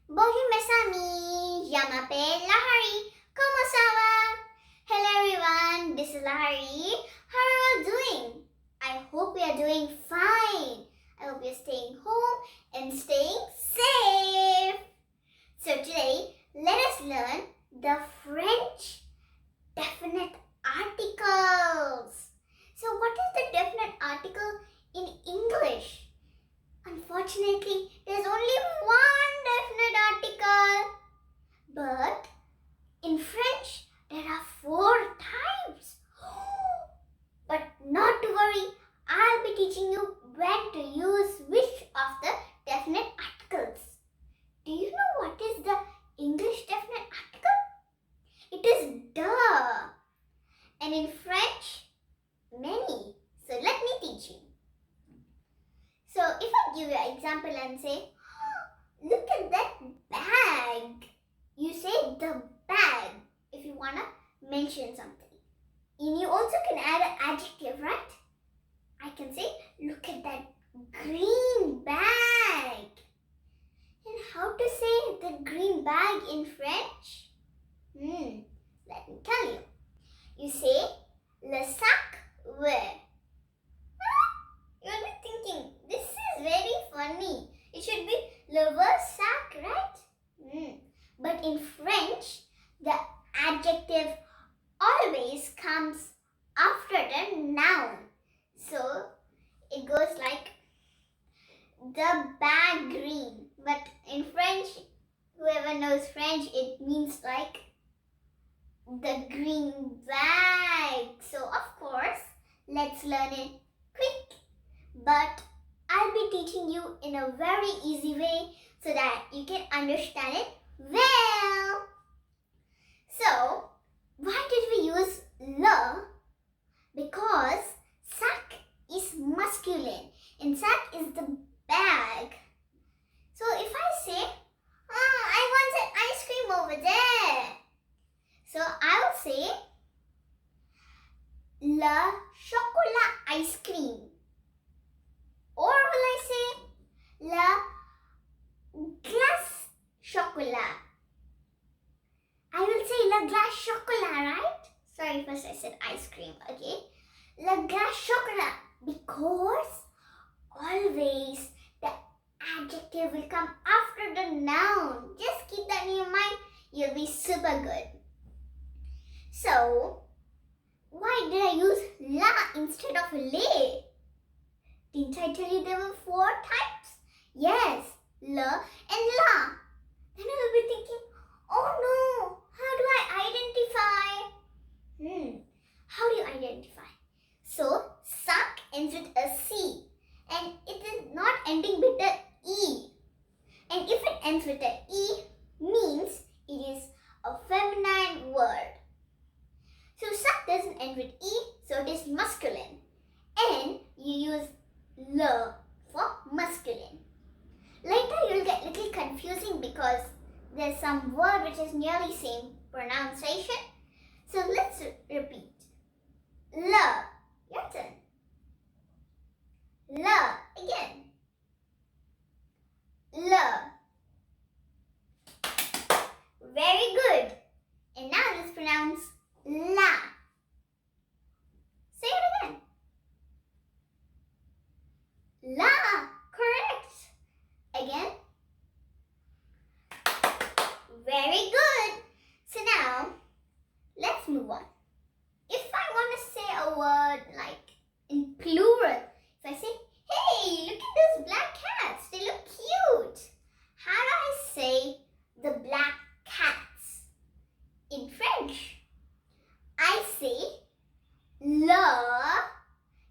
Bohi Mesami, Yamape Lahari, Como Sawa? Hello everyone, this is Lahari. How are you doing? I hope we are doing fine. I hope you're staying home and staying safe. So today, let us learn the French definite articles. So what is the definite article in English? Unfortunately, there's only one definite article. But in French, there are 4 types. But not to worry, I'll be teaching you when to use which of the definite articles. Do you know what is the English definite article? It is the. And in French, many. So let me teach you. So if I give you an example and say, look at that bag. You say the bag if you want to mention something. And you also can add an adjective, right? I can say, look at that green bag. And how to say the green bag in French? Let me tell you. You say, le sac vert. You'll be thinking, this is very funny. It should be le vert sac, right? But in French, the adjective always comes after the noun. So it goes like the bag green. But in French, whoever knows French, it means like the green bag. So of course, let's learn it quick. But I'll be teaching you in a very easy way so that you can understand it well. So, why did we use le? Because sac is masculine and sac is the bag. So if I say, I want an ice cream over there. So I will say, le chocolat ice cream. Or will I say, la glace chocolat? I will say la glace chocolat, right? Sorry, first I said ice cream, okay? La glace chocolat, because always the adjective will come after the noun. Just keep that in your mind. You'll be super good. So, why did I use la instead of le? Didn't I tell you there were 4 types? Yes, le and la. Then you'll be thinking, oh no, how do I identify? How do you identify? So, sac ends with a C and it is not ending with a E. And if it ends with a E, means it is a feminine word. So, sac doesn't end with E, so it is masculine. And you use le for masculine. Later you'll get a little confusing because there's some word which is nearly same pronunciation. So let's repeat. Le. Your turn. Le. Again. Le. Very good. And now let's pronounce la. Say it again. La. Correct. Again. Very good. So now, let's move on. If I want to say a word like in plural, if I say, hey, look at those black cats. They look cute. How do I say the black cats in French? I say, le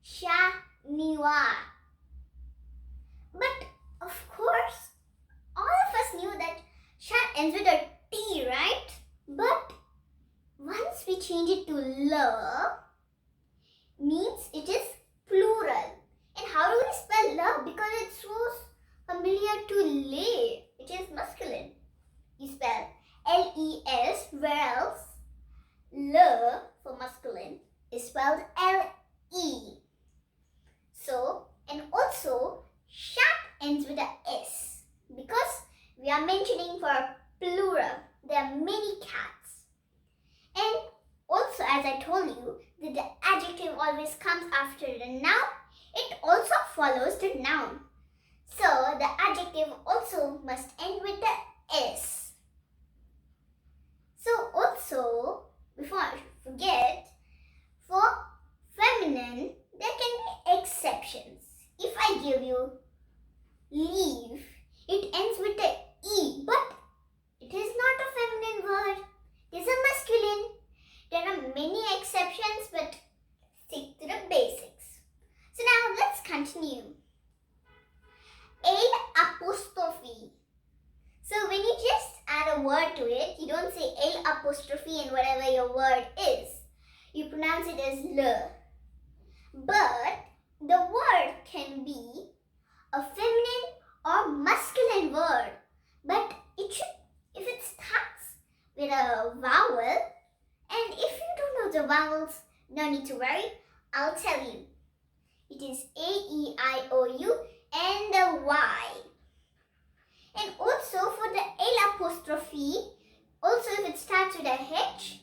chat noir. But of course, all of us knew that chat ends with a T, right? But once we change it to le, means it is plural. And how do we spell le? Because it's so familiar to le. It is masculine. You spell L-E-S, where else le for masculine is spelled L-E. So, and also chat ends with a S because we are mentioning for plural. There are many cats. And also, as I told you, that the adjective always comes after the noun. It also follows the noun. So the adjective also must end with the S. So also, before I forget, for feminine, there can be exceptions. If I give you leave, it ends with the E, but it is not a feminine word. It is a masculine. There are many exceptions, but stick to the basics. So now let's continue. L'. So when you just add a word to it, you don't say L' and whatever your word is. You pronounce it as L. But the word can be a feminine or masculine word. But if it starts with a vowel, and if you don't know the vowels, no need to worry, I'll tell you. It is A, E, I, O, U and the Y. And also for the L', also if it starts with a H,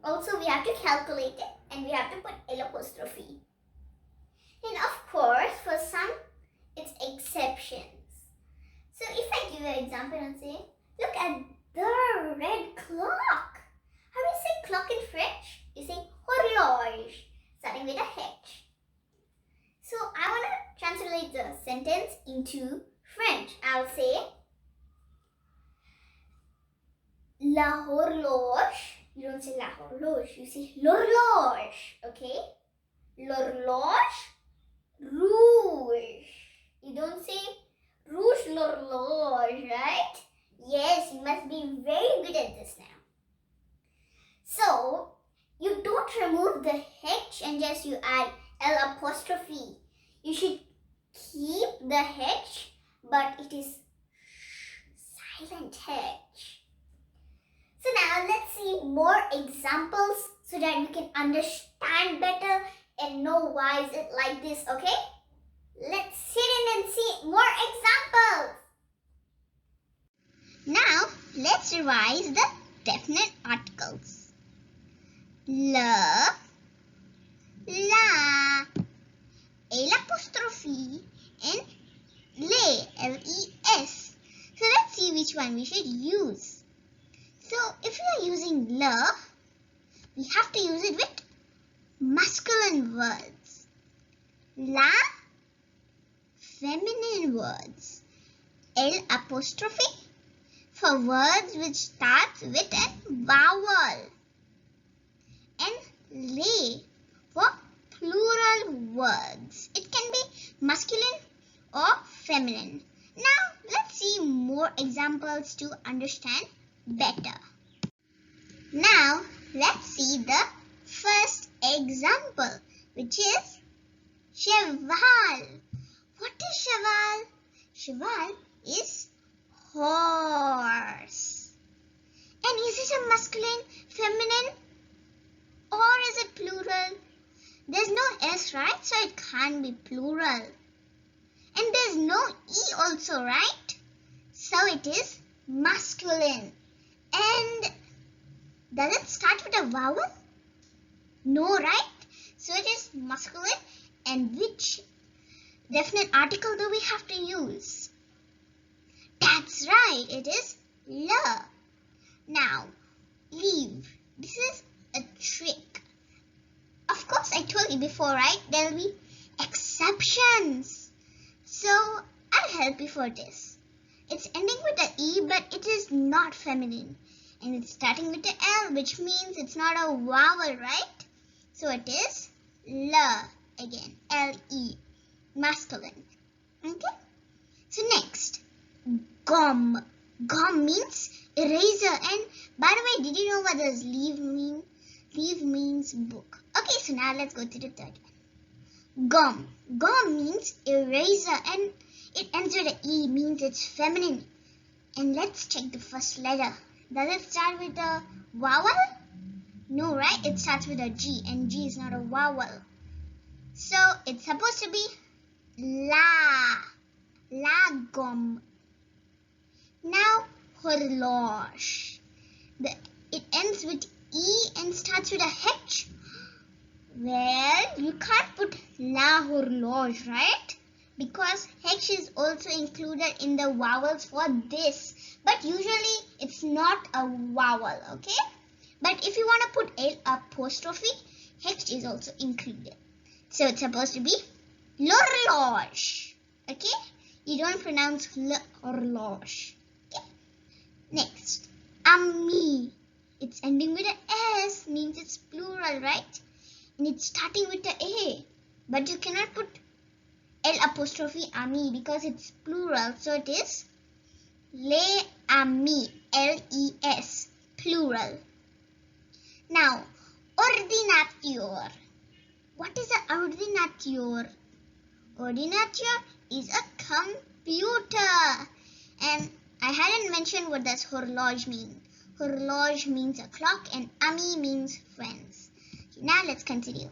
also we have to calculate it and we have to put L'. And of course, for some, it's exceptions. So if I give you an example and say, look at the red clock. How do you say clock in French? You say horloge, starting with a H. So I want to translate the sentence into French. I'll say la horloge. You don't say la horloge, you say l'horloge. Okay? L'horloge, rouge. You don't say rouge l'horloge, right? Yes, you must be very good at this now. So, you don't remove the H and just you add L'. You should keep the H, but it is silent H. So now let's see more examples so that you can understand better and know why is it like this, okay? Let's sit in and see more examples. Now let's revise the definite articles. La, L'apostrophe and les, L-E-S. So let's see which one we should use. So if you are using la, we have to use it with masculine words. La, feminine words. L' for words which starts with a vowel. And les for plural words. It can be masculine or feminine. Now let's see more examples to understand better. Now let's see the first example, which is cheval. What is cheval? Cheval is horse. And is it a masculine, feminine, or is it plural? There's no S, right? So it can't be plural. And there's no E also, right? So it is masculine. And does it start with a vowel? No, right? So it is masculine. And which definite article do we have to use? That's right, it is la. Now, leave. This is a trick. Of course, I told you before, right? There will be exceptions. So, I'll help you for this. It's ending with an E, but it is not feminine. And it's starting with an L, which means it's not a vowel, right? So, it is la again. L-E. Masculine. Okay? So, next. Gum. Gum means eraser. And by the way, did you know what does leave mean? Leave means book. Okay, so now let's go to the third one. Gum. Gum means eraser and it ends with an E, means it's feminine. And let's check the first letter. Does it start with a vowel? No, right? It starts with a G and G is not a vowel. So it's supposed to be la. La gum. Now, horloge. It ends with E and starts with a H. Well, you can't put la horloge, right? Because H is also included in the vowels for this. But usually it's not a vowel, okay? But if you want to put L apostrophe, H is also included. So it's supposed to be l'horloge, okay? You don't pronounce l'horloge, okay? Next, ami. It's ending with an S, means it's plural, right? And it's starting with the A. But you cannot put L apostrophe ami because it's plural. So it is les amis, L-E-S, plural. Now, ordinateur. What is an ordinateur? Ordinateur is a computer. And I hadn't mentioned what does horloge mean. Horloge means a clock and ami means friends. Now let's continue.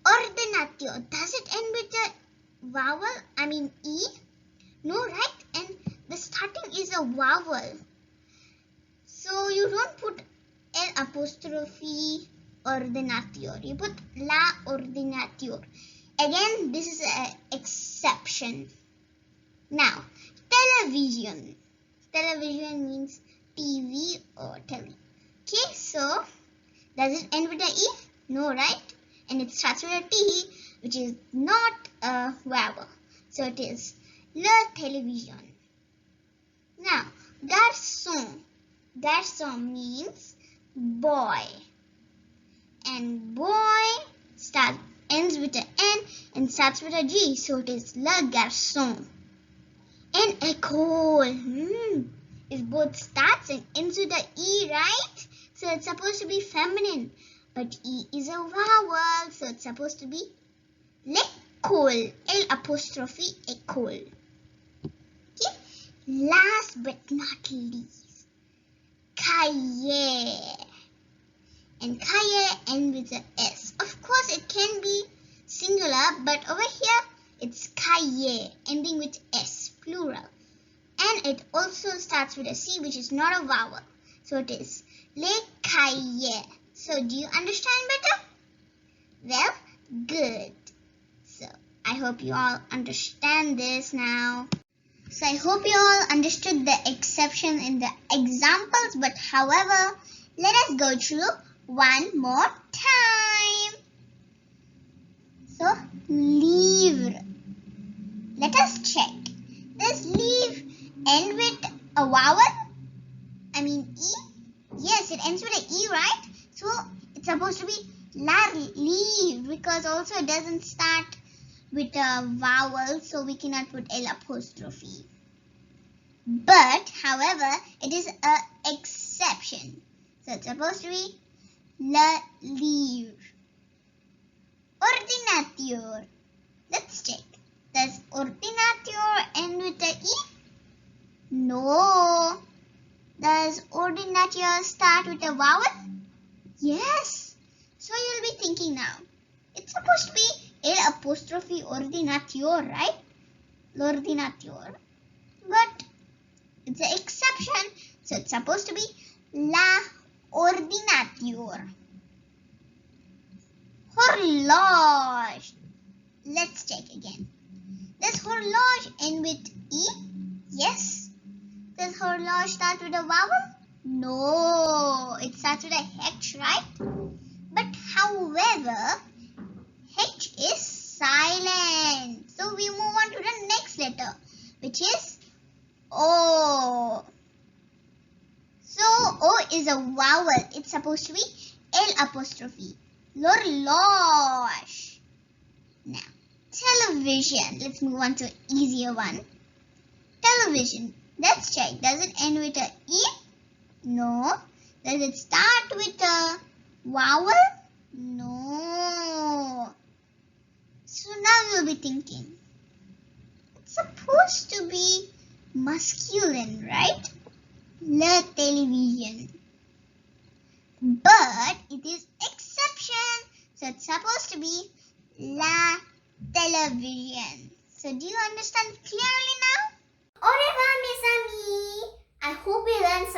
Ordinateur, does it end with a vowel? I mean E? No, right? And the starting is a vowel. So you don't put L apostrophe ordinateur. You put la ordinateur. Again, this is an exception. Now, television. Television means TV or telly. Okay, so does it end with a E? No, right? And it starts with a T, which is not a vowel. So it is le télévision. Now, garçon. Garçon means boy. And boy ends with an N and starts with a G. So it is le garçon. And école. It both starts and ends with a E, right? So it's supposed to be feminine. But E is a vowel, so it's supposed to be l'école. L apostrophe école. Okay? Last but not least, cahier. And cahier ends with an S. Of course, it can be singular, but over here, it's cahier, ending with S, plural. And it also starts with a C, which is not a vowel. So it is les cahiers. So do you understand better? Well, good. So I hope you all understand this now. So I hope you all understood the exception in the examples. But however, let us go through one more time. So, livre. Let us check. Does livre end with a vowel? I mean E? Yes, it ends with an E, right? So it's supposed to be la livre because also it doesn't start with a vowel, so we cannot put L apostrophe. But, however, it is an exception. So it's supposed to be le livre. Ordinateur. Let's check. Does ordinateur end with a E? No. Does ordinateur start with a vowel? Yes. So you'll be thinking now, it's supposed to be L apostrophe ordinateur, right? L'ordinateur. But it's an exception, so it's supposed to be la ordinateur. Horloge. Let's check again. Does horloge end with E? Yes. Does horloge start with a vowel? No. It starts with a H, right? But however, H is silent. So we move on to the next letter, which is O. So O is a vowel. It's supposed to be L apostrophe. L'horloge. Now, television. Let's move on to an easier one. Television. Let's check. Does it end with a E? No. Does it start with a vowel? No. So now you'll be thinking, it's supposed to be masculine, right? Le télévision. But it is exception. So it's supposed to be la télévision. So do you understand clearly now? Au revoir, mes amis.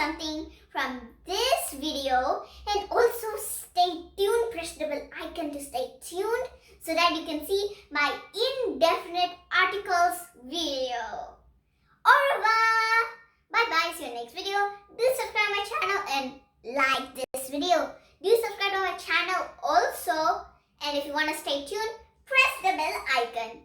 something from this video, and also stay tuned. Press the bell icon to stay tuned so that you can see my indefinite articles video. Au revoir. Bye bye. See you next video. Do subscribe my channel and like this video. Do subscribe to my channel also. And if you want to stay tuned, press the bell icon.